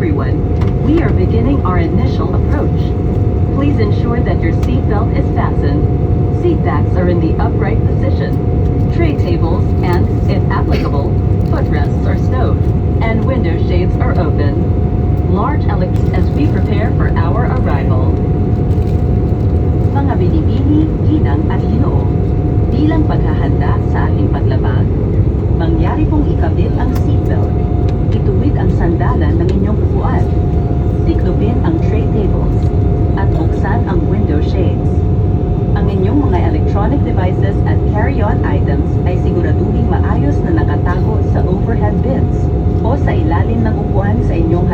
everyone. We are beginning our initial approach. Please ensure that your seatbelt is fastened. Seat backs are in the upright position. Tray tables and, if applicable, footrests are stowed, and window shades are open. Large electric as we prepare for our arrival. Mga binibini, ginang at ginoo, bilang paghahanda sa ating paglabag, mangyari pong ikabit ang seatbelt. Ituwid ang sandalan ng inyong upuan. Tiklopin ang tray tables at buksan ang window shades. Ang inyong mga electronic devices at carry-on items ay siguraduhing maayos na nakatago sa overhead bins o sa ilalim ng upuan sa inyong